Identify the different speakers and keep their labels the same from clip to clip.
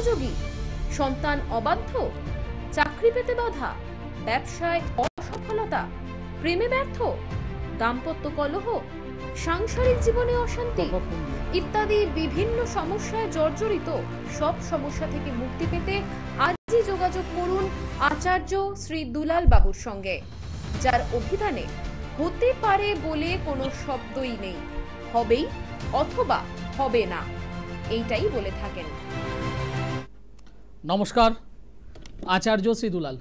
Speaker 1: অনুপযোগী, সন্তান অবাধ্য, চাকরি পেতে বাধা, ব্যবসায় অসফলতা, প্রেমে ব্যর্থ, দাম্পত্য কলহ, সাংসারিক জীবনে অশান্তি ইত্যাদি বিভিন্ন সমস্যায় জর্জরিত। সব সমস্যা থেকে মুক্তি পেতে আজই যোগাযোগ করুন আচার্য শ্রী দুলাল বাবুর সঙ্গে, যার অভিধানে হতে পারে বলে কোনো শব্দই নেই, হবেই অথবা হবে না, এইটাই বলে থাকেন।
Speaker 2: নমস্কার, আচার্য শ্রী দুলাল।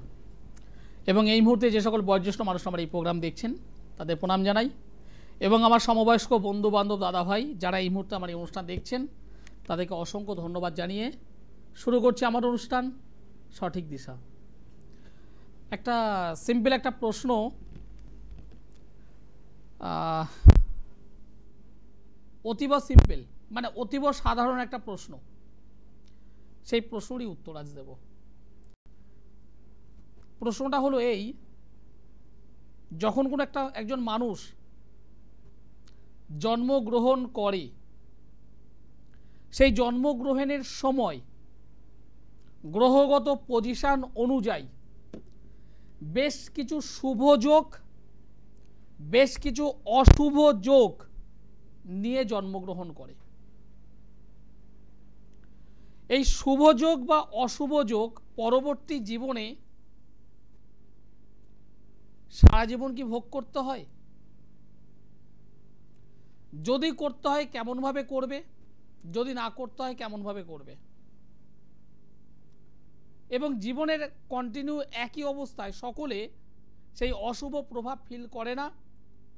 Speaker 2: এবং এই মুহূর্তে যে সকল বয়োজ্যেষ্ঠ মানুষ আমার এই প্রোগ্রাম দেখছেন তাদের প্রণাম জানাই, এবং আমার সমবয়স্ক বন্ধু বান্ধব দাদা ভাই যারা এই মুহূর্তে আমার এই অনুষ্ঠান দেখছেন তাদেরকে অসংখ্য ধন্যবাদ জানিয়ে শুরু করছি আমার অনুষ্ঠান সঠিক দিশা। একটা সিম্পল একটা প্রশ্ন, অতীব সিম্পল মানে অতীব সাধারণ একটা প্রশ্ন, সেই প্রশ্নেরই উত্তর আজ দেব। প্রশ্নটা হলো এই, যখন কোনো একজন মানুষ জন্মগ্রহণ করে, সেই জন্মগ্রহণের সময় গ্রহগত পজিশন অনুযায়ী বেশ কিছু শুভ যোগ, বেশ কিছু অশুভ যোগ নিয়ে জন্মগ্রহণ করে। এই শুভ যোগ বা অশুভ যোগ পরবর্তী জীবনে সারা জীবন কি ভোগ করতে হয়? যদি করতে হয় কেমন ভাবে করবে, যদি না করতে হয় কেমন ভাবে করবে, এবং জীবনের কন্টিনিউ একই অবস্থায় সকলে সেই অশুভ প্রভাব ফিল করে না,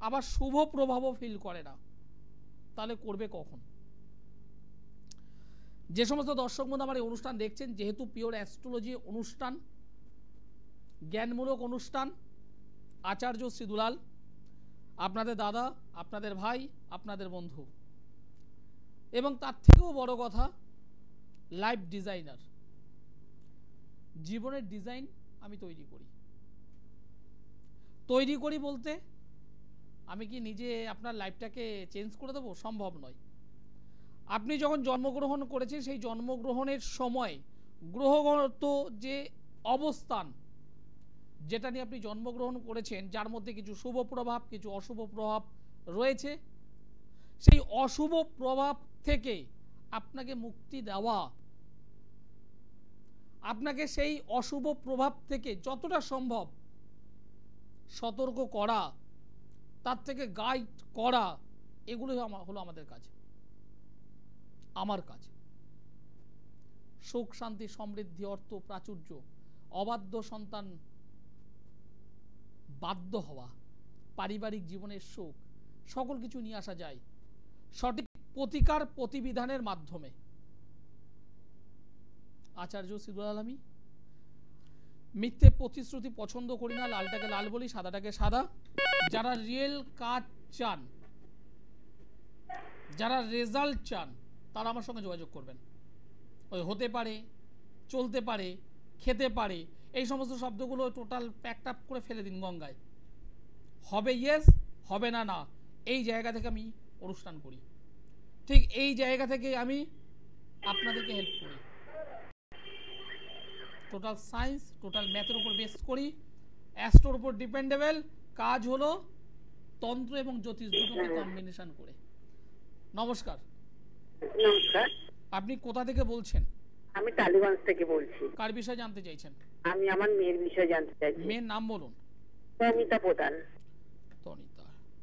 Speaker 2: আবার শুভ প্রভাবও ফিল করে না, তাহলে করবে কখন? যে সমস্ত দর্শক বন্ধু আমার এই অনুষ্ঠান দেখছেন, যেহেতু পিওর অ্যাস্ট্রোলজি অনুষ্ঠান, জ্ঞানমূলক অনুষ্ঠান, আচার্য শ্রী দুলাল আপনাদের দাদা, আপনাদের ভাই, আপনাদের বন্ধু, এবং তার থেকেও বড় কথা লাইফ ডিজাইনার। জীবনের ডিজাইন আমি তৈরি করি বলতে আমি কি নিজে আপনার লাইফটাকে চেঞ্জ করে দেবো? সম্ভব নয়। আপনি যখন জন্মগ্রহণ করেছেন সেই জন্মগ্রহণের সময় গ্রহগত যে অবস্থান যেটা নিয়ে আপনি জন্মগ্রহণ করেছেন, যার মধ্যে কিছু শুভ প্রভাব কিছু অশুভ প্রভাব রয়েছে, সেই অশুভ প্রভাব থেকে আপনাকে মুক্তি দেওয়া, আপনাকে সেই অশুভ প্রভাব থেকে যতটা সম্ভব সতর্ক করা, তার থেকে গাইড করা, এগুলো হলো আমাদের কাজ, আমার কাজ। সুখ শান্তি সমৃদ্ধি অর্থ প্রাচুর্য, অবাধ্য সন্তান বাধ্য হওয়া, পারিবারিক জীবনের সুখ, সকল কিছু নিয়ে আসা যায় সঠিক প্রতিকার প্রতিবিধানের মাধ্যমে। আচার্য শ্রী দুলাল আমি মিথ্যে প্রতিশ্রুতি পছন্দ করি না, লালটাকে লাল বলি, সাদাটাকে সাদা। যারা রিয়েল কাজ চান, যারা রেজাল্ট চান, তারা আমার সঙ্গে যোগাযোগ করবেন। ওই হতে পারে, চলতে পারে, খেতে পারে, এই সমস্ত শব্দগুলো টোটাল প্যাকড আপ করে ফেলে দিন গঙ্গায়। হবে ইয়েস, হবে না না, এই জায়গা থেকে আমি অনুষ্ঠান করি, ঠিক এই জায়গা থেকে আমি আপনাদেরকে হেল্প করি। টোটাল সায়েন্স, টোটাল ম্যাথের উপর বেস করি, অ্যাস্ট্রোর উপর ডিপেন্ডেবল। কাজ হলো তন্ত্র এবং জ্যোতিষ দুটোকে কম্বিনেশন করে। নমস্কার।
Speaker 3: নমস্কার।
Speaker 2: আপনি কোথা থেকে বলছেন?
Speaker 3: আমি টালিগঞ্জ থেকে বলছি।
Speaker 2: কার বিষয়ে জানতে চাইছেন?
Speaker 3: আমি আমার মেয়ের বিষয়ে জানতে চাইছি।
Speaker 2: মেয়ের নাম বলুন।
Speaker 3: তনিতা প্রধান।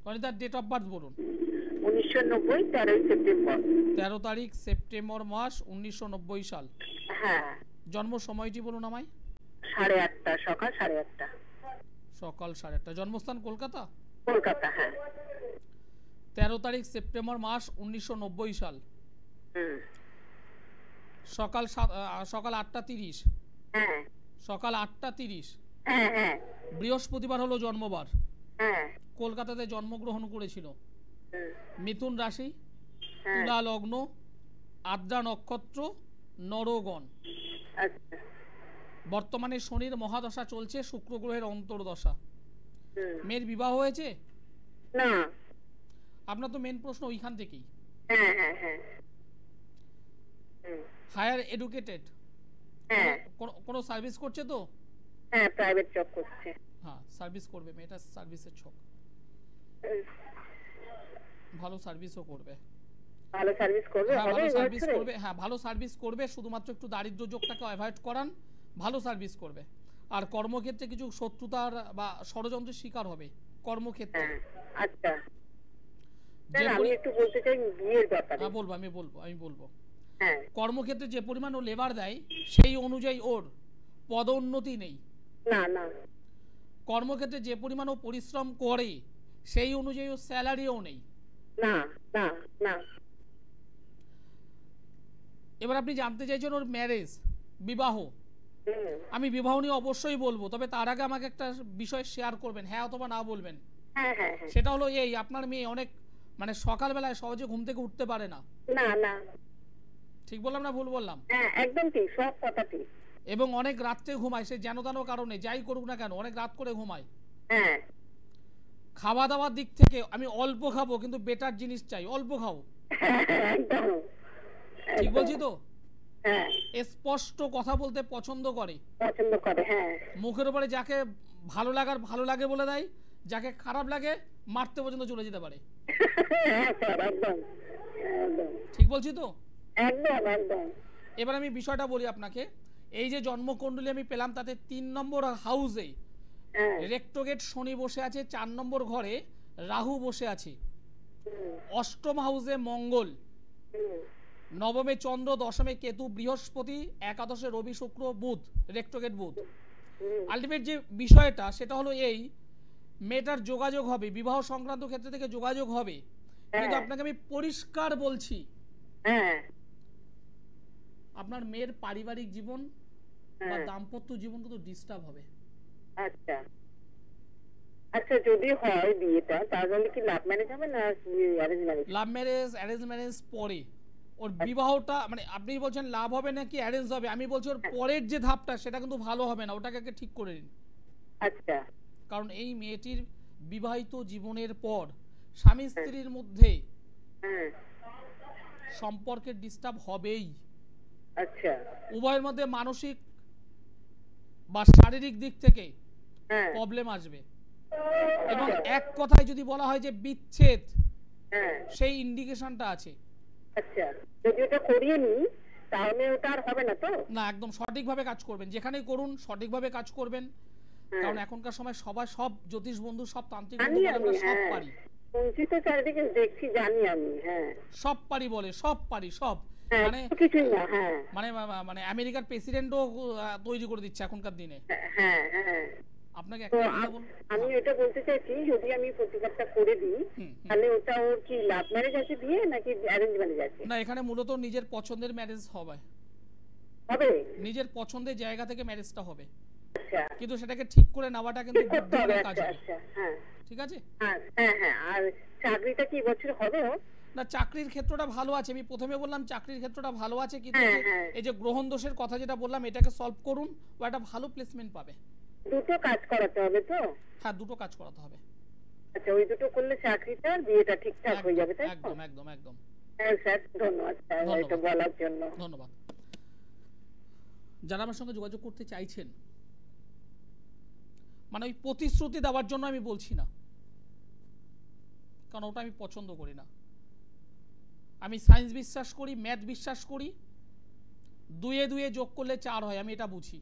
Speaker 2: তনিতার ডেট অফ বার্থ বলুন।
Speaker 3: 1990 13 সেপ্টেম্বর।
Speaker 2: 13 তারিখ সেপ্টেম্বর মাস 1990 সাল।
Speaker 3: হ্যাঁ।
Speaker 2: জন্ম সময়টি বলুন আমায়।
Speaker 3: 8:30 সকাল 8:30।
Speaker 2: সকাল 8:30। জন্মস্থান কলকাতা?
Speaker 3: কলকাতা, হ্যাঁ।
Speaker 2: 13 তারিখ সেপ্টেম্বর মাস 1990 সাল। সকাল 8:30।
Speaker 3: হ্যাঁ।
Speaker 2: সকাল 8:30।
Speaker 3: হ্যাঁ হ্যাঁ।
Speaker 2: বৃহস্পতিবার হলো জন্মবার।
Speaker 3: হ্যাঁ।
Speaker 2: কলকাতাতে জন্মগ্রহণ করেছিল। মিথুন রাশি, তুলা লগ্ন, আদ্রা নক্ষত্র, নরগণ।
Speaker 3: আচ্ছা।
Speaker 2: বর্তমানে শনির মহাদশা চলছে, শুক্র গ্রহের অন্তর্দশা। মেয়ের বিবাহ হয়েছে?
Speaker 3: না।
Speaker 2: আপনার তো মেন প্রশ্ন ওইখান থেকেই।
Speaker 3: হ্যাঁ হ্যাঁ হ্যাঁ।
Speaker 2: Higher educated?
Speaker 3: হ্যাঁ
Speaker 2: কোনো সার্ভিস করছে তো?
Speaker 3: হ্যাঁ প্রাইভেট জব করছে।
Speaker 2: হ্যাঁ সার্ভিস করবে, মেয়েটা সার্ভিসের ছক, ভালো সার্ভিসও করবে।
Speaker 3: ভালো সার্ভিস করবে,
Speaker 2: হ্যাঁ
Speaker 3: হবে
Speaker 2: ভালো
Speaker 3: এই
Speaker 2: সার্ভিস
Speaker 3: বছরে?
Speaker 2: করবে, হ্যাঁ ভালো সার্ভিস করবে, শুধুমাত্র একটু দারিদ্র যোগটাকে অ্যাভয়েড করান, ভালো সার্ভিস করবে। আর কর্মক্ষেত্রে কিছু শত্রুতার বা ষড়যন্ত্রের শিকার হবে কর্মক্ষেত্রে।
Speaker 3: হ্যাঁ আচ্ছা
Speaker 2: যে
Speaker 3: স্যার আমি একটু বলতে চাই বিয়ের ব্যাপারে।
Speaker 2: হ্যাঁ বলবো, আমি বলবো
Speaker 3: হ্যাঁ
Speaker 2: কর্মক্ষেত্রে যে পরিমাণ ও লেবার দেয় সেই অনুযায়ী ওর পদোন্নতি নেই।
Speaker 3: না না
Speaker 2: কর্মক্ষেত্রে যে পরিমাণ ও পরিশ্রম করে সেই অনুযায়ী ও স্যালারিও নেই।
Speaker 3: না না না
Speaker 2: এবার আপনি জানতে চাইছেন ওর ম্যারেজ, বিবাহ।
Speaker 3: হুম,
Speaker 2: আমি বিবাহ নিয়ে অবশ্যই বলবো, তবে তার আগে আমাকে একটা বিষয় শেয়ার করবেন, হ্যাঁ অথবা না বলবেন।
Speaker 3: হ্যাঁ হ্যাঁ হ্যাঁ
Speaker 2: সেটা হলো এই, আপনার মেয়ে অনেক মানে সকালবেলায় সহজে ঘুম থেকে উঠতে পারে না।
Speaker 3: না না
Speaker 2: ঠিক বললাম না ভুল বললাম?
Speaker 3: হ্যাঁ একদম ঠিক, সব কথা ঠিক।
Speaker 2: এবং অনেক রাত্রে ঘুমায়, সে যেন তেন কারণে যাই করুক না কেন অনেক রাত করে ঘুমায়।
Speaker 3: হ্যাঁ
Speaker 2: খাওয়া দাওয়ার দিক থেকে আমি অল্প খাবো কিন্তু বেটার জিনিস চাই, অল্প খাও।
Speaker 3: একদম
Speaker 2: ঠিক বলছি তো?
Speaker 3: হ্যাঁ
Speaker 2: স্পষ্ট কথা বলতে পছন্দ করে,
Speaker 3: পছন্দ করে। হ্যাঁ
Speaker 2: মুখের উপরে যাকে ভালো লাগে বলে দেয়, যাকে খারাপ লাগে মারতে পর্যন্ত চলে যেতে পারে।
Speaker 3: হ্যাঁ স্যার একদম একদম
Speaker 2: ঠিক বলছি তো?
Speaker 3: একদম একদম
Speaker 2: এবার আমি বিষয়টা বলি আপনাকে। এই যে জন্মকুণ্ডলী আমি পেলাম তাতে 3 নম্বর হাউসে
Speaker 3: হ্যাঁ
Speaker 2: রেক্টোগেট শনি বসে আছে, 4 নম্বর ঘরে রাহু বসে আছে,
Speaker 3: হুম,
Speaker 2: অষ্টম হাউসে মঙ্গল,
Speaker 3: হুম,
Speaker 2: নবমে চন্দ্র, দশমে কেতু, বৃহস্পতি, একাদশে রবি, শুক্র, বুধ, রেক্টোগেট বুধ।
Speaker 3: হুম,
Speaker 2: আলটিমেট যে বিষয়টা সেটা হলো এই, মেয়েটার যোগাযোগ হবে, বিবাহ সংক্রান্ত ক্ষেত্র থেকে যোগাযোগ হবে, কিন্তু
Speaker 3: হ্যাঁ।
Speaker 2: আপনাকে আমি পরিষ্কার বলছি
Speaker 3: হ্যাঁ
Speaker 2: আপনার মেয়ের পারিবারিক জীবন বা
Speaker 3: হ্যাঁ
Speaker 2: দাম্পত্য জীবন কিন্তু ডিস্টার্ব হবে।
Speaker 3: আচ্ছা আচ্ছা যদি হয় বিয়েটা তাহলে কি লাভ ম্যারেজ হবে না arrange marriage?
Speaker 2: Love marriage arrange marriage পরে, ওর বিবাহটা মানে আপনি বলছেন লাভ হবে নাকি অ্যারেঞ্জ হবে, আমি বলছি ওর পরের যে ধাপটা সেটা কিন্তু ভালো হবে না, ওটাকে আগে ঠিক করে নিন।
Speaker 3: আচ্ছা
Speaker 2: কারণ এই মেয়েটির বিবাহিত জীবনের পর স্বামী স্ত্রীর মধ্যে
Speaker 3: হ্যাঁ
Speaker 2: সম্পর্কের ডিস্টার্ব হবেই।
Speaker 3: আচ্ছা
Speaker 2: উভয়ের মধ্যে মানসিক বা শারীরিক দিক থেকে
Speaker 3: হ্যাঁ
Speaker 2: প্রবলেম আসবে, এবং এক কথায় যদি বলা হয় যে বিচ্ছেদ,
Speaker 3: হ্যাঁ
Speaker 2: সেই ইন্ডিকেশনটা আছে।
Speaker 3: আচ্ছা যদি ওটা করিয়ে নি তাহলে ওটা আর হবে না তো?
Speaker 2: না, একদম সঠিকভাবে কাজ করবেন, যেখানেই করুন সঠিকভাবে কাজ করবেন।
Speaker 3: হ্যাঁ।
Speaker 2: কারণ এখনকার সময় সবাই, সব জ্যোতিষ বন্ধু, সব তান্ত্রিক
Speaker 3: জানি
Speaker 2: বন্ধু বলে
Speaker 3: আমি,
Speaker 2: আমরা সব
Speaker 3: হ্যাঁ।
Speaker 2: পারি,
Speaker 3: শুনছি তো চারিদিকে, দেখছি, জানি আমি। হ্যাঁ
Speaker 2: সব পারি বলে, সব পারি সব,
Speaker 3: হ্যাঁ
Speaker 2: মানে
Speaker 3: কিছুই না। হ্যাঁ
Speaker 2: মানে মানে আমেরিকার প্রেসিডেন্টও তৈরি করে দিচ্ছে এখনকার দিনে।
Speaker 3: হ্যাঁ হ্যাঁ
Speaker 2: আপনাকে
Speaker 3: তো
Speaker 2: একটা কথা বলবো,
Speaker 3: আমি এটা বলতে চাইছি যদি আমি প্রতিকারটা করে দিই
Speaker 2: হুম, হুম।
Speaker 3: তাহলে ওটা ওর কি লাভ ম্যারেজ আছে বিয়ে নাকি অ্যারেঞ্জ ম্যারেজ আছে?
Speaker 2: না, এখানে মূলত নিজের পছন্দের ম্যারেজ হবে,
Speaker 3: হবে
Speaker 2: নিজের পছন্দের জায়গা থেকে ম্যারেজটা হবে,
Speaker 3: আচ্ছা
Speaker 2: কিন্তু সেটাকে ঠিক করে নেওয়াটা কিন্তু
Speaker 3: ঠিক করতে হবে।
Speaker 2: বুদ্ধিমানের কাজ
Speaker 3: আচ্ছা
Speaker 2: হবে।
Speaker 3: আচ্ছা হ্যাঁ
Speaker 2: ঠিক আছে?
Speaker 3: হ্যাঁ হ্যাঁ হ্যাঁ আর চাকরিটা কি বছর হবে ওর?
Speaker 2: না, চাকরির ক্ষেত্রটা ভালো আছে, আমি প্রথমে বললাম চাকরির ক্ষেত্রটা ভালো আছে, কিন্তু
Speaker 3: হ্যাঁ, হ্যাঁ।
Speaker 2: এই যে গ্রহণ দোষের কথা যেটা বললাম এটাকে সলভ করুন, ও একটা ভালো প্লেসমেন্ট পাবে।
Speaker 3: দুটো কাজ করাতে হবে তো?
Speaker 2: হ্যাঁ, দুটো কাজ করাতে হবে।
Speaker 3: আচ্ছা ওই দুটো করলে চাকরিটা আর বিয়েটা ঠিকঠাক হয়ে যাবে তাই তো?
Speaker 2: একদম একদম একদম।
Speaker 3: হ্যাঁ স্যার ধন্যবাদ স্যার
Speaker 2: ধন্যবাদ।
Speaker 3: এটা বলার জন্য।
Speaker 2: ধন্যবাদ। যারা আমার সঙ্গে যোগাযোগ করতে চাইছেন, মানে ওই প্রতিশ্রুতি দেওয়ার জন্য আমি বলছি না, কারণ ওটা আমি পছন্দ করি না। আমি সায়েন্স বিশ্বাস করি, ম্যাথ বিশ্বাস করি, দুয়ে দুয়ে যোগ করলে 4 হয়, আমি এটা বুঝি।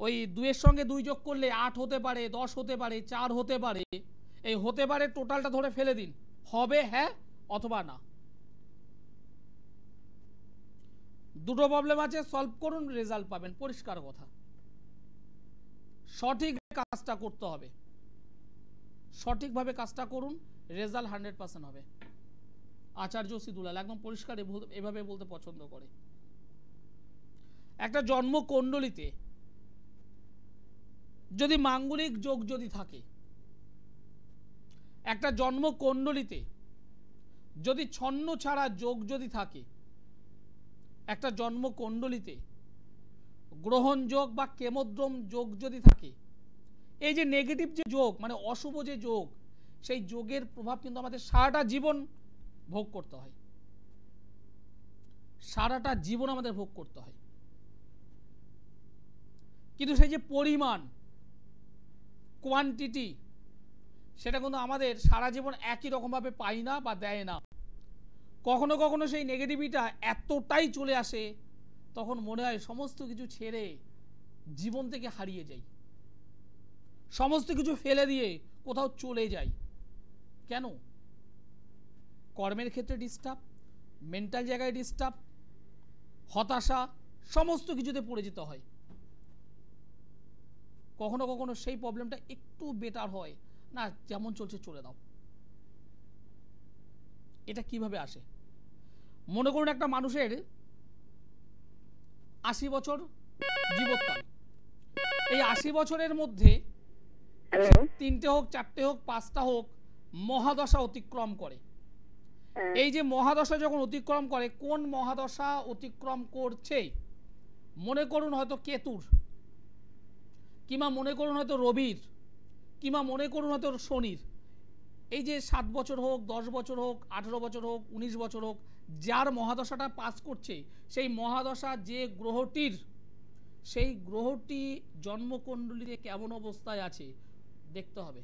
Speaker 2: ওই দুয়ের সঙ্গে 2 যোগ করলে 8 হতে পারে, 10 হতে পারে, 4 হতে পারে, এই হতে পারে টোটালটা ধরে ফেলে দিন, হবে হ্যাঁ অথবা না। দুটো প্রবলেম আছে, সলভ করুন, রেজাল্ট পাবেন, পরিষ্কার কথা। সঠিক কাজটা করতে হবে, সঠিকভাবে কাজটা করুন, রেজাল্ট 100% হবে। আচার্য সিদুলাল একদম পরিষ্কার এভাবে বলতে পছন্দ করে। একটা জন্ম কুণ্ডলিতে যদি মাঙ্গলিক যোগ যদি থাকে, একটা জন্ম কুণ্ডলিতে যদি ছন্ন ছাড়া যোগ যদি থাকে, একটা জন্ম কুণ্ডলিতে গ্রহণ যোগ বা কেমোদ্রম যোগ যদি থাকে, এই যে নেগেটিভ যে যোগ মানে অশুভ যে যোগ, সেই যোগের প্রভাব কিন্তু আমাদের সারাটা জীবন ভোগ করতে হয়, সারাটা জীবন আমাদের ভোগ করতে হয়। কিন্তু সেই যে পরিমাণ, কোয়ান্টিটি, সেটা কিন্তু আমাদের সারা জীবন একই রকমভাবে পাই না বা দেয় না। কখনো কখনো সেই নেগেটিভিটা এতটাই চলে আসে, তখন মনে হয় সমস্ত কিছু ছেড়ে জীবন থেকে হারিয়ে যাই, সমস্ত কিছু ফেলে দিয়ে কোথাও চলে যাই। কেন? কর্মের ক্ষেত্রে ডিস্টার্ব, মেন্টাল জায়গায় ডিস্টার্ব, হতাশা, সমস্ত কিছুতে পড়ে যেতে হয়। কখনো কখনো সেই প্রবলেমটা একটু বেটার হয় না, যেমন চলছে চলে দাও। এটা কিভাবে আসে? মনে করুন একটা মানুষের 80 বছর জীবৎকাল। এই 80 বছরের মধ্যে 3টে হোক, 4টে হোক, 5টা হোক মহাদশা অতিক্রম করে। এই যে মহাদশা যখন অতিক্রম করে, কোন মহাদশা অতিক্রম করছে? মনে করুন হয়তো কেতুর, কিংবা মনে করুন হয়তো রবির, কিংবা মনে করুন হয়তো শনির। এই যে 7 বছর হোক, 10 বছর হোক, 18 বছর হোক, 19 বছর হোক, যার মহাদশাটা পাস করছে, সেই মহাদশা যে গ্রহটির, সেই গ্রহটি জন্মকুণ্ডলীতে কেমন অবস্থায় আছে দেখতে হবে।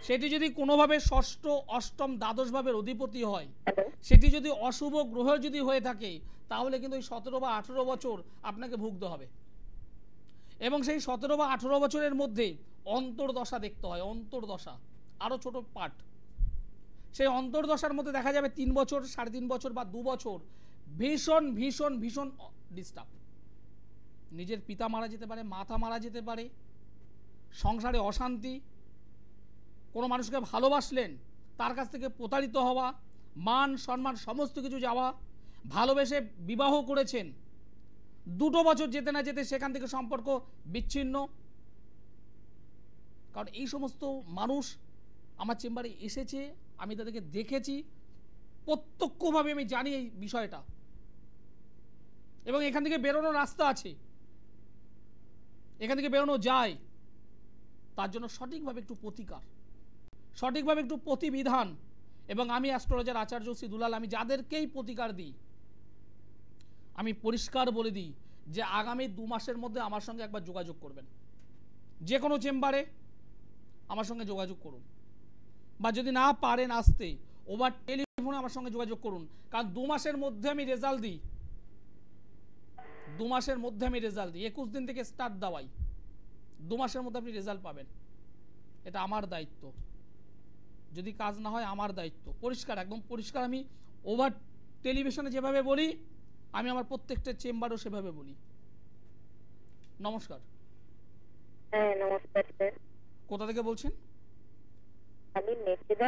Speaker 2: সেটি যদি কোনোভাবে ষষ্ঠ, অষ্টম, দ্বাদশ ভাবের অধিপতি হয়, সেটি যদি অশুভ গ্রহ যদি হয়ে থাকে, তাহলে কিন্তু এই 17 বা 18 বছর আপনাকে ভুগতে হবে। এবং সেই 17 বা 18 বছরের মধ্যে অন্তর্দশা দেখতে হয়। অন্তর্দশা আরো ছোট পার্ট। সেই অন্তর্দশার মধ্যে দেখা যাবে 3 বছর, 3.5 বছর বা 2 বছর ভীষণ ভীষণ ভীষণ ডিস্টার্ব। নিজের পিতা মারা যেতে পারে, মাতা মারা যেতে পারে, সংসারে অশান্তি, কোনো মানুষকে ভালোবাসলেন তার কাছ থেকে প্রতারিত হওয়া, মান সম্মান সমস্ত কিছু যাওয়া, ভালোবেসে বিবাহ করেছেন, 2 বছর যেতে না যেতে সেখান থেকে সম্পর্ক বিচ্ছিন্ন। কারণ এই সমস্ত মানুষ আমার চেম্বারে এসেছে, আমি তাদেরকে দেখেছি, প্রত্যক্ষভাবে আমি জানি এই বিষয়টা, এবং এখান থেকে বেরোনোর রাস্তা আছে, এখান থেকে বেরোনো যায়। তার জন্য সঠিকভাবে একটু প্রতিকার, সঠিকভাবে একটু প্রতিবিধান। এবং আমি অ্যাস্ট্রোলজার আচার্য শ্রী দুলাল, আমি যাদেরকেই প্রতিকার দিই, আমি পরিষ্কার বলে দিই যে আগামী 2 মাসের মধ্যে আমার সঙ্গে একবার যোগাযোগ করবেন। যে কোনো চেম্বারে আমার সঙ্গে যোগাযোগ করুন, বা যদি না পারেন আসতে, ওভার টেলিফোনে আমার সঙ্গে যোগাযোগ করুন। কারণ 2 মাসের মধ্যে আমি রেজাল্ট দিই, 2 মাসের মধ্যে আমি রেজাল্ট দিই। 21 দিন থেকে স্টার্ট দেওয়াই, 2 মাসের মধ্যে আপনি রেজাল্ট পাবেন। এটা আমার দায়িত্ব, যদি কাজ না হয় আমার দায়িত্ব। পরিষ্কার, একদম পরিষ্কার। আমি ওভার টেলিভিশনে যেভাবে বলি, আমি আমার প্রত্যেকটা চেম্বারও সেভাবে বলি। নমস্কার।
Speaker 3: হ্যাঁ নমস্কার স্যার।
Speaker 2: কোথা থেকে বলছেন?
Speaker 3: আমি মেচেদা,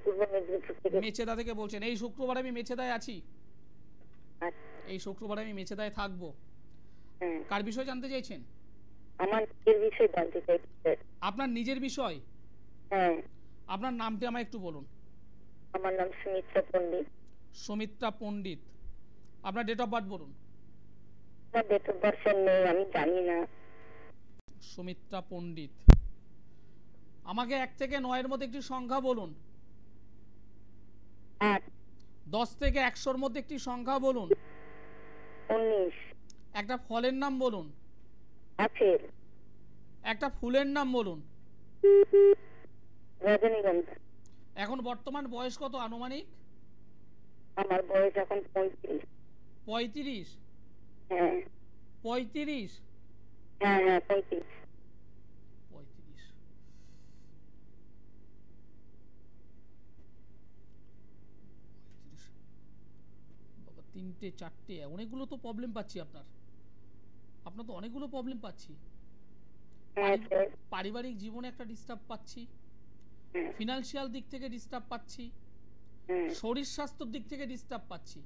Speaker 3: পূর্ব মেদিনীপুর থেকে।
Speaker 2: মেচেদা থেকে বলছেন। এই শুক্রবার আমি মেচেদায় আছি, এই শুক্রবার আমি মেচেদায় থাকবো। কার বিষয় জানতে চাইছেন?
Speaker 3: আমার নিজের বিষয় জানতে চাইছি স্যার।
Speaker 2: আপনার নিজের বিষয়?
Speaker 3: হ্যাঁ।
Speaker 2: আপনার নামটি আমায় একটু বলুন।
Speaker 3: আমার নাম সুমিত্রা পণ্ডিত।
Speaker 2: সুমিত্রা পণ্ডিত। আপনার ডেট অফ বার্থ বলুন।
Speaker 3: আমার ডেট অফ বার্থ নেই, আমি জানি না।
Speaker 2: সুমিত্রা পণ্ডিত। আমাকে 1 থেকে 9 এর মধ্যে একটি সংখ্যা বলুন।
Speaker 3: 8।
Speaker 2: 10 থেকে 100 এর মধ্যে একটি সংখ্যা বলুন।
Speaker 3: 19।
Speaker 2: একটা ফলের নাম বলুন।
Speaker 3: আপেল।
Speaker 2: একটা ফুলের নাম বলুন।
Speaker 3: রজনীগন্ধা।
Speaker 2: এখন বর্তমান বয়স কত আনুমানিক?
Speaker 3: আমার বয়স এখন 35।
Speaker 2: 35?
Speaker 3: হ্যাঁ।
Speaker 2: 35?
Speaker 3: হ্যাঁ হ্যাঁ 35।
Speaker 2: 35। বাবা 3টে 4টে অনেকগুলো তো প্রবলেম পাচ্ছি আপনার তো অনেকগুলো প্রবলেম পাচ্ছি। পারিবারিক জীবনে একটা ডিস্টার্ব পাচ্ছি, ফিনান্সিয়াল দিক থেকে ডিস্টার্ব পাচ্ছি, শরীর স্বাস্থ্যের দিক থেকে ডিস্টার্ব পাচ্ছি।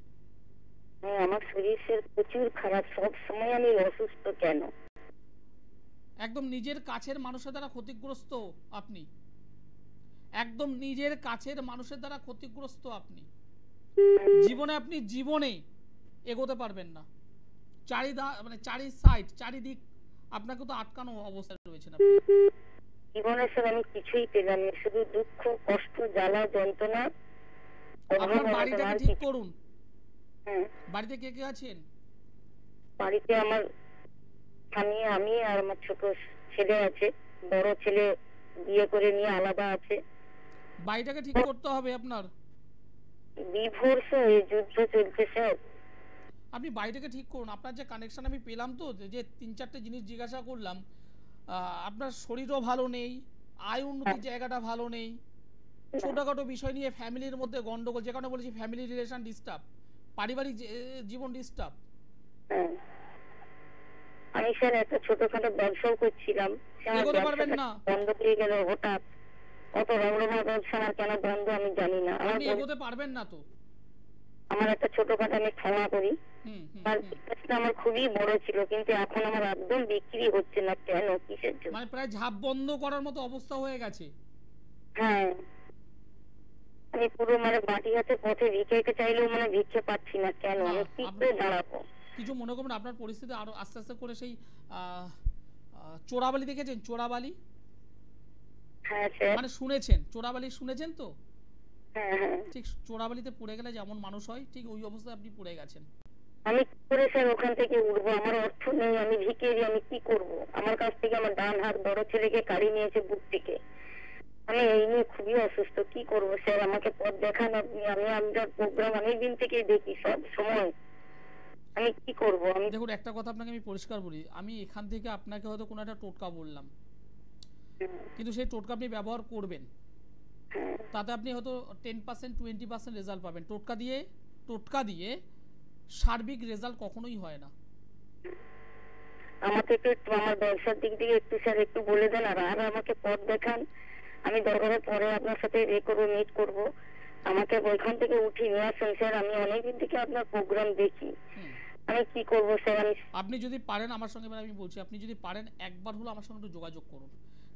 Speaker 3: আমার শরীর প্রচুর খারাপ, সব সময় আমি অসুস্থ। কেন?
Speaker 2: একদম নিজের কাছের মানুষের দ্বারা ক্ষতিগ্রস্ত আপনি, একদম নিজের কাছের মানুষের দ্বারা ক্ষতিগ্রস্ত আপনি। জীবনে আপনি জীবনে এগোতে পারবেন না, চারিদিক আপনাকে তো আটকানো অবস্থায় রয়েছেন আপনি।
Speaker 3: জীবনে স্যার আমি কিছুই পেলাম না, শুধু দুঃখ, কষ্ট, জ্বালা, যন্ত্রণা।
Speaker 2: আপনার বাড়িটাকে ঠিক করুন। বাড়িতে কে কে আছেন?
Speaker 3: বাড়িতে আমার আমি আর আমার ছোট ছেলে আছে, বড় ছেলে বিয়ে করে নিয়ে আলাদা আছে।
Speaker 2: বাড়িটাকে ঠিক করতে হবে আপনার।
Speaker 3: ডিভোর্স হয়ে যুদ্ধ চলছে স্যার।
Speaker 2: আপনি বাড়িটাকে ঠিক করুন। আপনার যে কানেকশন আমি পেলাম, তো যে 3-4টে জিনিস জিজ্ঞাসা করলাম, আপনার শরীরও ভালো নেই, আয় উন্নতির জায়গাটা ভালো নেই, ছোটখাটো বিষয় নিয়ে ফ্যামিলির মধ্যে গন্ডগোল, যে কারণে বলেছি ফ্যামিলি রিলেশন ডিস্টার্ব, পারিবারিক জীবন ডিস্টার্ব।
Speaker 3: আমি স্যার একটা ছোটখাটো ব্যবসাও করছিলাম,
Speaker 2: এগোতে পারবেন না,
Speaker 3: বন্ধ হয়ে গেল হঠাৎ। কত রমরমা ব্যবসা আমার কেন বন্ধ আমি জানি না।
Speaker 2: আপনি এগোতে পারবেন না তো।
Speaker 3: আমার একটা ছোটখাটো আমি খাওয়া করি, তার বিজনেসটা আমার খুবই বড় ছিল, কিন্তু এখন আমার একদম বিক্রি হচ্ছে না। কেন, কিসের জন্য?
Speaker 2: মানে প্রায় ঝাপ বন্ধ করার মতো অবস্থা হয়ে গেছে।
Speaker 3: হ্যাঁ, আমি পুরো মানে বাটি হাতে পথে ভিক্ষাইতে চাইলেও মানে ভিক্ষে পাচ্ছি না। কেন, আমি কি করে দাঁড়াবো?
Speaker 2: কিছু মনে করবেন, আপনার পরিস্থিতি আরো আস্তে আস্তে করে সেই চোরাবালি দেখেছেন? চোরাবালি,
Speaker 3: হ্যাঁ স্যার।
Speaker 2: মানে শুনেছেন চোরাবালি, শুনেছেন তো?
Speaker 3: হ্যাঁ হ্যাঁ।
Speaker 2: ঠিক চোরাবালিতে পড়ে গেলে যেমন মানুষ হয়, ঠিক ওই অবস্থায় আপনি পড়ে গেছেন।
Speaker 3: আমি কি করে স্যার ওখান থেকে উঠবো? আমার অর্থ নেই, আমি ভিখিরি, আমি কি করব? আমার কাছ থেকে আমার ডান হাত বড় ছেলেকে কাড়ি নিয়েছে বুক থেকে। আমি এই নিয়ে খুবই অসুস্থ, কি করব স্যার? আমাকে পথ দেখান আপনি। আমি আপনার প্রোগ্রাম অনেক দিন থেকেই দেখি, সব সময়। আমি কি করব? আমি
Speaker 2: দেখুন, একটা কথা আপনাকে আমি পরিষ্কার বলি, আমি এখান থেকে আপনাকে হয়তো কোনো একটা টোটকা বললাম, কিন্তু সেই টোটকা আপনি ব্যবহার করবেন, তাতে আপনি হয়তো 10% 20% রেজাল্ট পাবেন। টোটকা দিয়ে সার্বিক রেজাল্ট কখনোই হয় না।
Speaker 3: আমাকে একটু আমার ব্যবসার দিক থেকে একটু স্যার একটু বলে দেন, আর আমাকে পথ দেখান। আমি দরকারে পরে আপনার সাথে মিট করব। আমাকে ওইখান থেকে উঠিয়ে নিয়ে আসুন স্যার। আমি অনেকদিন থেকে আপনার প্রোগ্রাম দেখি, আমি কি করব স্যার?
Speaker 2: আপনি যদি পারেন আমার সঙ্গে, আমি বলছি আপনি যদি পারেন একবার হলো আমার সঙ্গে একটু যোগাযোগ করুন,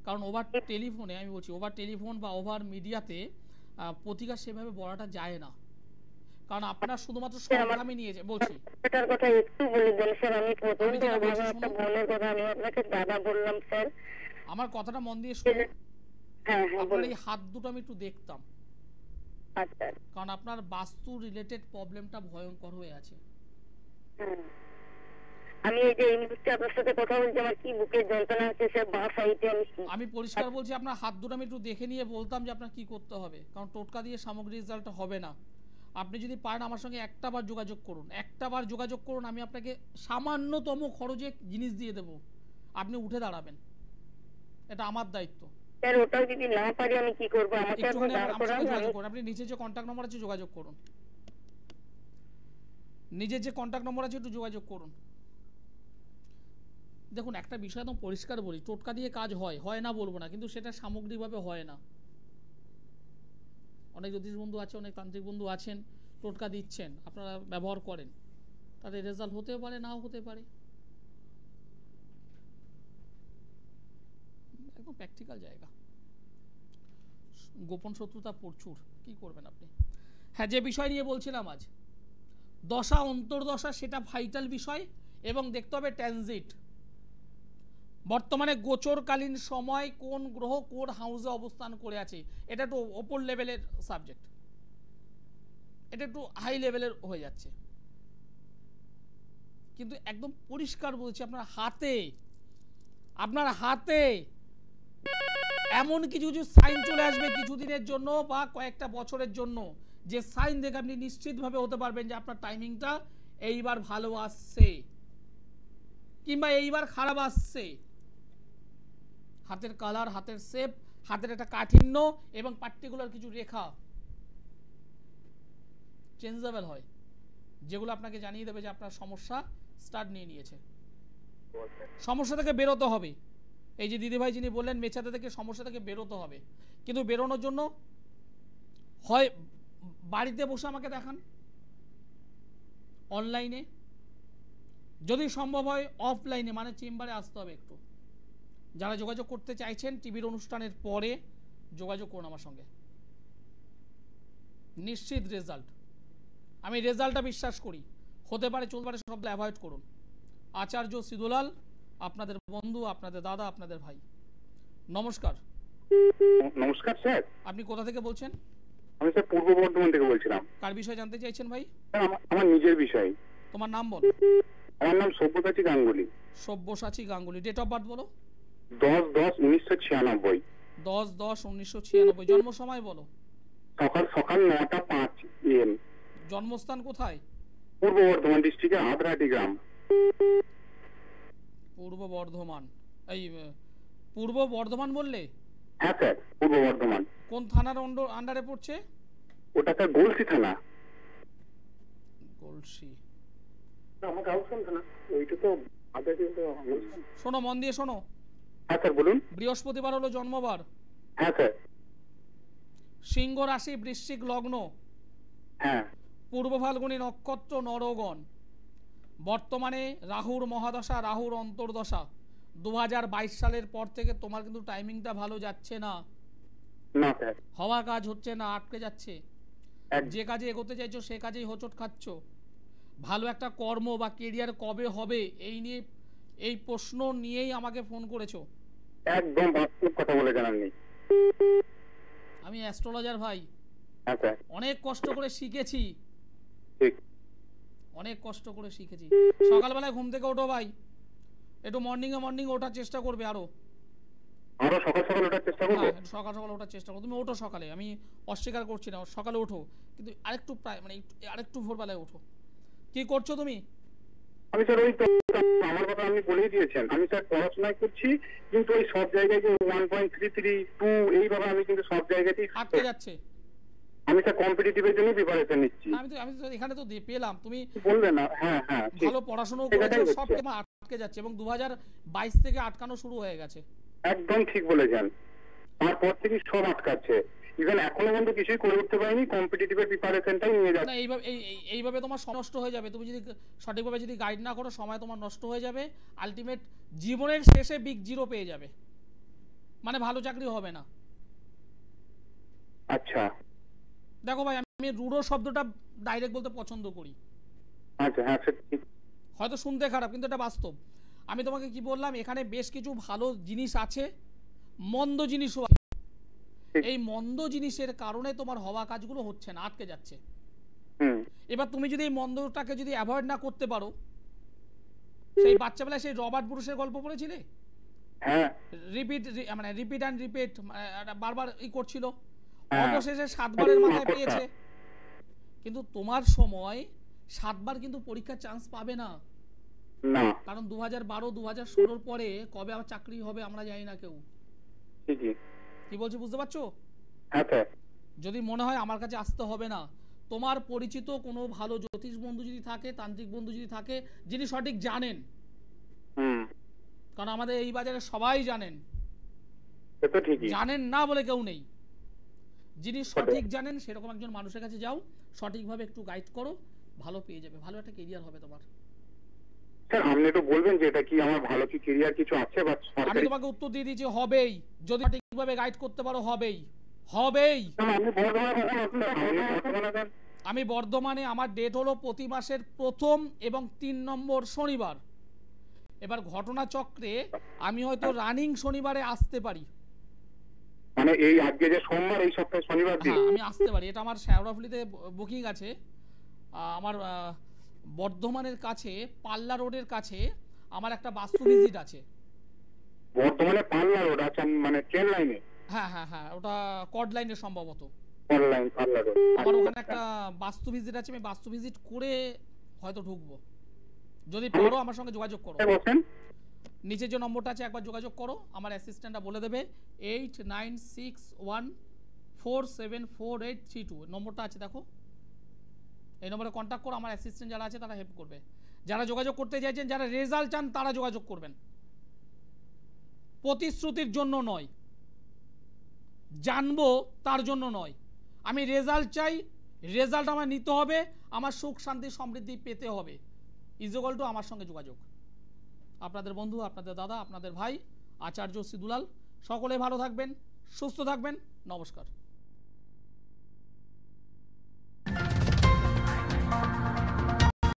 Speaker 2: কারণ ওভার টেলিফোনে, আমি বলছি ওভার টেলিফোন বা ওভার মিডিয়াতে প্রতিকার সেভাবে বলাটা যায় না, কারণ আপনার শুধুমাত্র সংগ্রামী নিয়েছে বলছি।
Speaker 3: এটার কথা একটু বলে দেন স্যার। আমি প্রথমে একটা বোনের কথা আমি আপনাকে দাদা বললাম স্যার।
Speaker 2: আমার কথাটা মন দিয়ে শুনুন। হ্যাঁ হ্যাঁ, আপনার এই হাত দুটো আমি একটু দেখতাম।
Speaker 3: আচ্ছা।
Speaker 2: কারণ আপনার বাস্তু রিলেটেড প্রবলেমটা ভয়ঙ্কর হয়ে আছে।
Speaker 3: আমি এই যে এই মুহূর্তে আপনার সাথে কথা বলছি, আমার কি বুকের যন্ত্রণা হচ্ছে স্যার, বাঁ সাইডে।
Speaker 2: আমি পরিষ্কার বলছি, আপনার হাত দুটো আমি একটু দেখে নিয়ে বলতাম যে আপনার কি করতে হবে, কারণ টোটকা দিয়ে সামগ্রিক রেজাল্ট হবে না। আপনি যদি পারেন আমার সঙ্গে একটা বার যোগাযোগ করুন, আমি আপনাকে সামান্যতম খরচে জিনিস দিয়ে দেব, আপনি উঠে দাঁড়াবেন। এটা আমার দায়িত্ব।
Speaker 3: স্যার ওটাও যদি না পারি আমি কি করব? আমাকে এখন দাঁড় করান।
Speaker 2: আপনি নিচে যে কন্টাক্ট নম্বর আছে যোগাযোগ করুন, নিজের যে কন্টাক্ট নম্বর আছে একটু যোগাযোগ করুন। দেখুন, একটা বিষয় একদম পরিষ্কার বলি, টোটকা দিয়ে কাজ হয় না বলবো না, কিন্তু সেটা সামগ্রিকভাবে হয় না। অনেক জ্যোতিষ বন্ধু আছে, অনেক তান্ত্রিক বন্ধু আছেন, টোটকা দিচ্ছেন, আপনারা ব্যবহার করেন, তাদের রেজাল্ট হতেও পারে, নাও হতে পারে। একদম প্র্যাকটিক্যাল জায়গা, গোপন শত্রুতা প্রচুর, কি করবেন আপনি? হ্যাঁ, যে বিষয় নিয়ে বলছিলাম আজ, দশা অন্তর্দশা সেটা ভাইটাল বিষয়, এবং দেখতে হবে ট্রানজিট, বর্তমানে গোচরকালীন সময় কোন গ্রহ কোন হাউসে অবস্থান করে আছে। এটা একটু ওপর লেভেলের সাবজেক্ট, এটা একটু হাই লেভেলের হয়ে যাচ্ছে, কিন্তু একদম পরিষ্কার বলছি, আপনার হাতে এমন কিছু কিছু সাইন চলে আসবে কিছুদিনের জন্য বা কয়েকটা বছরের জন্য, যে সাইন দেখে আপনি নিশ্চিতভাবে হতে পারবেন যে আপনার টাইমিংটা এইবার ভালো আসছে কিংবা এইবার খারাপ আসছে। হাতের কালার, হাতের শেপ, হাতের একটা কাঠিন্য এবং পার্টিকুলার কিছু রেখা চেঞ্জেবল হয়, যেগুলো আপনাকে জানিয়ে দেবে যে আপনার সমস্যা স্টার্ট নিয়ে নিয়েছে, সমস্যা থেকে বেরোতে হবে। এই যে দিদিভাই যিনি বললেন মেছাতে থেকে সমস্যা থেকে বেরোতে হবে, কিন্তু বেরোনোর জন্য হয় বাড়িতে বসে আমাকে দেখান, অনলাইনে, যদি সম্ভব হয় অফলাইনে, মানে চেম্বারে আসতে হবে একটু। যারা যোগাযোগ করতে চাইছেন টিভির অনুষ্ঠানের পরে যোগাযোগ করুন আমার সঙ্গে, নিশ্চিত রেজাল্ট। আমি রেজাল্টটা বিশ্বাস করি, হতে পারে চলতে পারে, সবটা অ্যাভয়েড করুন। আচার্য সিধুলাল, আপনাদের বন্ধু, আপনাদের দাদা, আপনাদের ভাই। নমস্কার।
Speaker 4: নমস্কার স্যার।
Speaker 2: আপনি কোথা থেকে বলছেন?
Speaker 4: আমি স্যার পূর্ব বর্ধমান থেকে বলছিলাম।
Speaker 2: কার বিষয়ে জানতে চাইছেন ভাই?
Speaker 4: আমার নিজের বিষয়।
Speaker 2: তোমার নাম বল।
Speaker 4: আমার নাম Sabyasachi Ganguly.
Speaker 2: Sabyasachi Ganguly. Date of birth বলো।
Speaker 4: 10/10/1996।
Speaker 2: 10/10/1996। জন্ম সময় বলো।
Speaker 4: সকাল 9টা 5 AM।
Speaker 2: জন্মস্থান কোথায়?
Speaker 4: পূর্ব বর্ধমান ডিস্ট্রিক্টের আদ্রাহাটি গ্রাম।
Speaker 2: পূর্ব বর্ধমান, এই পূর্ব বর্ধমান বললে?
Speaker 4: হ্যাঁ স্যার, পূর্ব বর্ধমান।
Speaker 2: কোন থানার আন্ডারে পড়ছে?
Speaker 4: ওটা স্যার গলসি থানা।
Speaker 2: গলসি
Speaker 4: আমাকে আউটসাম থানা, ওইটা তো
Speaker 2: শোনো, মন দিয়ে শোনো।
Speaker 4: হ্যাঁ স্যার বলুন।
Speaker 2: বৃহস্পতিবার হলো জন্মবার।
Speaker 4: হ্যাঁ স্যার।
Speaker 2: সিংহ রাশি, বৃশ্চিক লগ্ন,
Speaker 4: হ্যাঁ।
Speaker 2: পূর্ব ফাল্গুনী নক্ষত্র, নরগণ। বর্তমানে রাহুর মহাদশা, রাহুর অন্তর্দশা। 2022 সালের পর থেকে তোমার কিন্তু টাইমিংটা ভালো যাচ্ছে না।
Speaker 4: না স্যার।
Speaker 2: হওয়া কাজ হচ্ছে না, আটকে যাচ্ছে। যে কাজে এগোতে চাইছো সে কাজেই হোঁচট খাচ্ছ। ভালো একটা কর্ম বা কেরিয়ার কবে হবে এই নিয়ে, এই প্রশ্ন নিয়েই আমাকে ফোন করেছো।
Speaker 4: একদম বাস্তব কথা বলে জানার নেই।
Speaker 2: আমি অ্যাস্ট্রোলজার ভাই।
Speaker 4: হ্যাঁ স্যার।
Speaker 2: অনেক কষ্ট করে শিখেছি,
Speaker 4: ঠিক।
Speaker 2: অনেক কষ্ট করে শিখেছি। সকালবেলায় ঘুম থেকে ওঠো ভাই, একটু মর্নিং ওঠার চেষ্টা করবে। আরো
Speaker 4: সকাল ওঠার চেষ্টা করবো।
Speaker 2: সকাল ওঠার চেষ্টা করো। তুমি ওঠো সকালে, আমি অস্বীকার করছি না, সকালে ওঠো, কিন্তু আরেকটু আরেকটু ভোরবেলায় ওঠো। কি করছো তুমি?
Speaker 4: আমি স্যার ওই তো আমার কথা আপনি বলেই দিয়েছেন। আমি স্যার পড়াশোনা করছি, কিন্তু ওই সব জায়গায় যে 1.332 এইভাবে আমি কিন্তু সব জায়গাতেই
Speaker 2: আটকে যাচ্ছে।
Speaker 4: আমি স্যার কম্পিটিটিভের জন্য প্রিপারেশন নিচ্ছি।
Speaker 2: আমি তো এখানে তো পেলাম, তুমি
Speaker 4: বললেন না। হ্যাঁ হ্যাঁ,
Speaker 2: ভালো পড়াশোনা করেছো, সব কেমন আটকে যাচ্ছে, এবং 2022 থেকে আটকানো শুরু হয়ে গেছে।
Speaker 4: একদম ঠিক বলেছেন। তারপর থেকে সব আটকাচ্ছে। ইভেন এখনো পর্যন্ত কিছুই করে উঠতে পারিনি, কম্পিটিটিভের প্রিপারেশনটাই নিয়ে যাচ্ছে।
Speaker 2: না, এইভাবে তোমার নষ্ট হয়ে যাবে। তুমি যদি সঠিকভাবে যদি গাইড না করো, সময় তোমার নষ্ট হয়ে যাবে। আলটিমেট জীবনের শেষে বিগ জিরো পেয়ে যাবে, মানে ভালো চাকরি হবে না।
Speaker 4: আচ্ছা
Speaker 2: দেখো ভাই, আমি রুডো শব্দটা ডাইরেক্ট বলতে পছন্দ করি।
Speaker 4: আচ্ছা হ্যাঁ স্যার, ঠিক।
Speaker 2: হয়তো শুনতে খারাপ, কিন্তু এটা বাস্তব। আমি তোমাকে কি বললাম, এখানে বেশ কিছু ভালো জিনিস আছে, মন্দ জিনিসও আছে। এই মন্দ জিনিসের কারণে তোমার হওয়া কাজগুলো হচ্ছে না, আটকে যাচ্ছে। এবার তুমি যদি এই মন্দটাকে যদি অ্যাভয়েড না করতে পারো, সেই বাচ্চাবেলায় সেই রবার্ট ব্রুসের গল্প পড়েছিলে?
Speaker 4: হ্যাঁ।
Speaker 2: রিপিট অ্যান্ড রিপিট, বারবার করছিল, অবশেষে 7 বারের মাথায় পেয়েছে। কিন্তু তোমার সময় 7 বার কিন্তু পরীক্ষার চান্স পাবে না। কারণ 2012 2016 পরে কবে আবার চাকরি হবে আমরা জানি না কেউ। কি বলছি বুঝতে পারছো? যদি মনে হয় আমার কাছে আসতে হবে না, তোমার পরিচিত কোনো ভালো জ্যোতিষ বন্ধু যদি থাকে, তান্ত্রিক বন্ধু যদি থাকে, যিনি সঠিক জানেন, কারণ আমাদের এই বাজারে সবাই জানেন, জানেন না বলে কেউ নেই। যিনি সঠিক জানেন সেরকম একজন মানুষের কাছে যাও, সঠিকভাবে একটু গাইড করো, ভালো পেয়ে যাবে, ভালো একটা কেরিয়ার হবে তোমার।
Speaker 4: স্যার আপনি একটু বলবেন যে এটা কি আমার ভালো কি কেরিয়ার কিছু আছে? বা
Speaker 2: আমি তোমাকে উত্তর দিয়ে দিয়েছি, হবেই। যদি সঠিকভাবে গাইড করতে পারো হবেই, হবেই। আমি বর্ধমানে, আমার ডেট হলো প্রতি মাসের 1ম এবং 3 নম্বর শনিবার। এবার ঘটনা চক্রে আমি হয়তো রানিং শনিবারে আসতে পারি,
Speaker 4: মানে এই আজকে যে সোমবার, এই সপ্তাহে শনিবার দিন
Speaker 2: আমি আসতে পারি। এটা আমার শেওড়াফুলিতে বুকিং আছে। আমার বর্ধমানের কাছে পাল্লা রোডের কাছে আমার একটা বাস্তু ভিজিট আছে।
Speaker 4: বর্তমানে পাল্লা রোড আছে, মানে ট্রেন লাইনে?
Speaker 2: হ্যাঁ হ্যাঁ হ্যাঁ, ওটা কড লাইনে সম্ভবত।
Speaker 4: কড লাইন, পাল্লা রোড।
Speaker 2: আমার ওখানে একটা বাস্তু ভিজিট আছে, আমি বাস্তু ভিজিট করে হয়তো ঢুকবো। যদি পারো আমার সঙ্গে যোগাযোগ করো। নিচে যে নম্বরটা আছে একবার যোগাযোগ করো, আমার অ্যাসিস্ট্যান্টরা বলে দেবে। 8961474832 নম্বরটা আছে, দেখো। এই নম্বরে কন্ট্যাক্ট করো, আমার অ্যাসিস্ট্যান্ট যারা আছে তারা হেল্প করবে। যারা যোগাযোগ করতে চাইছেন, যারা রেজাল্ট চান, তারা যোগাযোগ করবেন। প্রতিশ্রুতির জন্য নয়, জানবো তার জন্য নয়। আমি রেজাল্ট চাই, রেজাল্ট আমার নিতে হবে, আমার সুখ শান্তি সমৃদ্ধি পেতে হবে। ইজোগল টু আমার সঙ্গে যোগাযোগ। আপনাদের বন্ধু, আপনাদের দাদা, আপনাদের ভাই আচার্য সিদুলাল। সকলে ভালো থাকবেন, সুস্থ থাকবেন। নমস্কার।